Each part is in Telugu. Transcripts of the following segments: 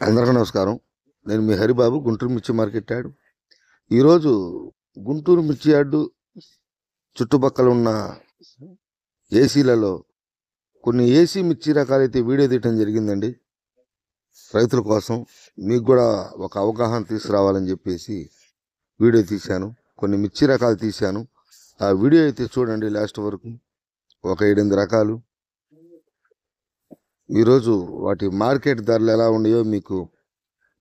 అందరికీ నమస్కారం. నేను మీ హరిబాబు, గుంటూరు మిర్చి మార్కెట్ యార్డ్. ఈరోజు గుంటూరు మిర్చి యార్డు చుట్టుపక్కల ఉన్న ఏసీలలో కొన్ని ఏసీ మిర్చి రకాలైతే వీడియో తీయటం జరిగిందండి. రైతుల కోసం మీకు కూడా ఒక అవగాహన తీసుకురావాలని చెప్పేసి వీడియో తీశాను. కొన్ని మిర్చి రకాలు తీశాను. ఆ వీడియో అయితే చూడండి లాస్ట్ వరకు. ఒక 7-8 రకాలు. ఈరోజు వాటి మార్కెట్ ధరలు ఎలా ఉన్నాయో మీకు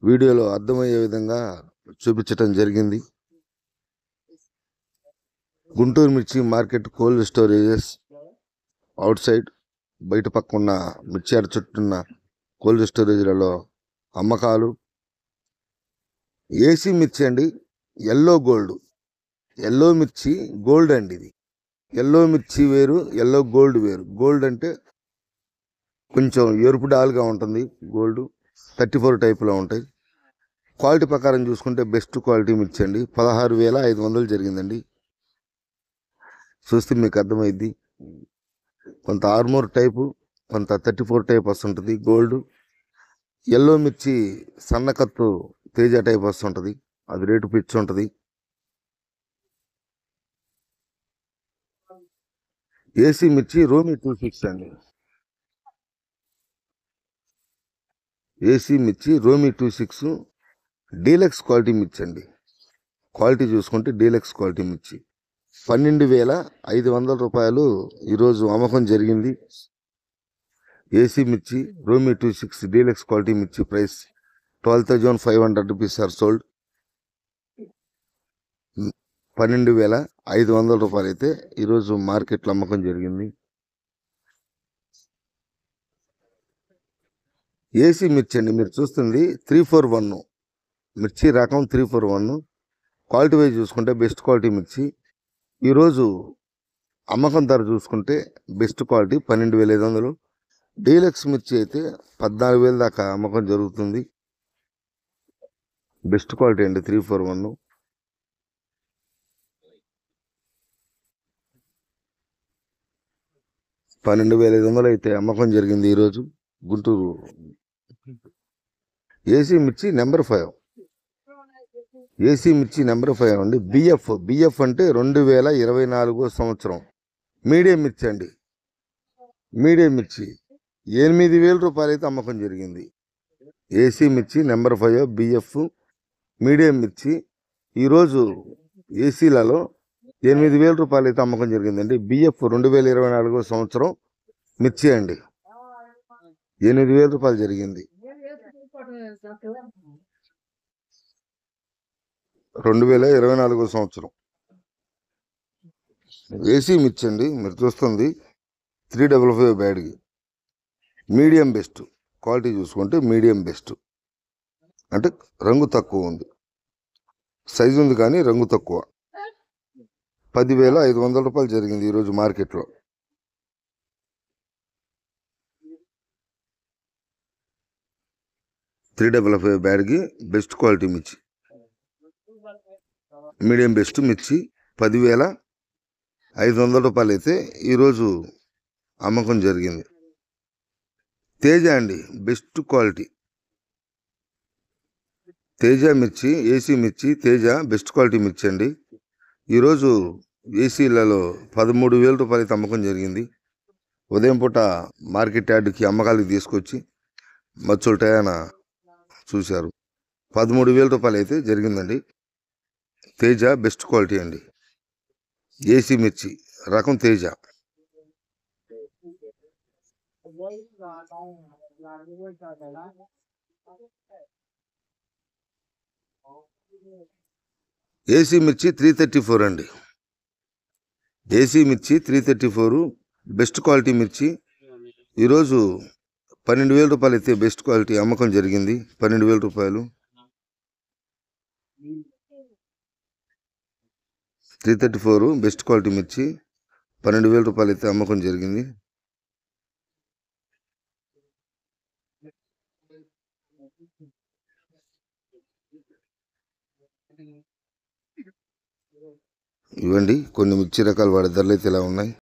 వీడియోలో అర్థమయ్యే విధంగా చూపించటం జరిగింది. గుంటూరు మిర్చి market cold storages out side బయట పక్క ఉన్న మిర్చి యార్డ్ చుట్టూన్న కోల్డ్ స్టోరేజ్లలో అమ్మకాలు. ఏసీ మిర్చి అండి, ఎల్లో మిర్చి గోల్డ్ అండి. ఇది ఎల్లో మిర్చి వేరు, ఎల్లో గోల్డ్ వేరు. గోల్డ్ అంటే కొంచెం ఎరుపు డాల్గా ఉంటుంది. గోల్డ్ 34 టైపులో ఉంటాయి. క్వాలిటీ ప్రకారం చూసుకుంటే బెస్ట్ క్వాలిటీ మిర్చి అండి. 16,500 జరిగిందండి. చూస్తే మీకు అర్థమైద్ది. కొంత ఆర్మోర్ టైపు, కొంత 34 టైప్ వస్తుంటుంది గోల్డ్. ఎల్లో మిర్చి సన్నకత్తు తేజ టైప్ వస్తుంటుంది, అది రేటు పిచ్చి ఉంటుంది. ఏసీ మిర్చి రోమి 26 అండి. ఏసీ మిర్చి రోమి 26 డీలక్స్ క్వాలిటీ మిర్చి అండి. క్వాలిటీ చూసుకుంటే డీలక్స్ క్వాలిటీ మిర్చి 12,500 రూపాయలు ఈరోజు అమ్మకం జరిగింది. ఏసీ మిర్చి రోమి 26 డీలక్స్ క్వాలిటీ మిర్చి ప్రైస్ 12,500 రూపీస్ ఆర్ సోల్డ్. 12,500 రూపాయలు అయితే ఈరోజు మార్కెట్లో అమ్మకం జరిగింది. ఏసీ మిర్చి అండి, మీరు చూస్తుంది 341 మిర్చి రకం 341. క్వాలిటీ వైజ్ చూసుకుంటే బెస్ట్ క్వాలిటీ మిర్చి. ఈరోజు అమ్మకం ధర చూసుకుంటే బెస్ట్ క్వాలిటీ 12,500. డీలక్స్ మిర్చి అయితే 14,000 దాకా అమ్మకం జరుగుతుంది. బెస్ట్ క్వాలిటీ అండి 341. $12,500 అయితే అమ్మకం జరిగింది ఈరోజు గుంటూరు. ఏసీ మిర్చి నెంబర్ 5. ఏసీ మిర్చి నెంబర్ 5 అండి. బిఎఫ్ అంటే 2024 సంవత్సరం మీడియం మిర్చి అండి. మీడియం మిర్చి 8,000 రూపాయలు అయితే అమ్మకం జరిగింది. ఏసీ మిర్చి నెంబర్ 5 బిఎఫ్ మీడియం మిర్చి ఈరోజు ఏసీలలో 8,000 రూపాయలు అయితే అమ్మకం జరిగిందండి. బిఎఫ్ 2024 సంవత్సరం మిర్చి అండి, 8,000 రూపాయలు జరిగింది. 2024 సంవత్సరం ఏసీ మిర్చి అండి. మీరు చూస్తుంది 355 బ్యాడ్కి మీడియం బెస్ట్. క్వాలిటీ చూసుకుంటే మీడియం బెస్ట్ అంటే రంగు తక్కువ ఉంది, సైజు ఉంది కానీ రంగు తక్కువ. 10,500 రూపాయలు జరిగింది ఈరోజు మార్కెట్లో. $355 బ్యాడ్కి బెస్ట్ క్వాలిటీ మిర్చి, మీడియం బెస్ట్ మిర్చి 10,500 రూపాయలు అయితే ఈరోజు అమ్మకం జరిగింది. తేజ అండి, బెస్ట్ క్వాలిటీ తేజ మిర్చి, ఏసీ మిర్చి తేజ బెస్ట్ క్వాలిటీ మిర్చి అండి. ఈరోజు ఏసీలలో 13,000 రూపాయలు అయితే అమ్మకం జరిగింది. ఉదయం పూట మార్కెట్ యార్డుకి అమ్మకాలకి తీసుకొచ్చి మచ్చుల టయాన చూశారు. 13,000 రూపాయలు అయితే జరిగిందండి. తేజ బెస్ట్ క్వాలిటీ అండి. ఏసీ మిర్చి రకం తేజ. ఏసీ మిర్చి 334 అండి. ఏసీ మిర్చి 334 బెస్ట్ క్వాలిటీ మిర్చి ఈరోజు 12,000 రూపాయలు అయితే బెస్ట్ క్వాలిటీ అమ్మకం జరిగింది. 12,000 రూపాయలు 334 బెస్ట్ క్వాలిటీ మిర్చి 12,000 రూపాయలు అయితే అమ్మకం జరిగింది. ఇవ్వండి కొన్ని మిర్చి రకాలు, వాడి ధరలు అయితే ఇలా ఉన్నాయి.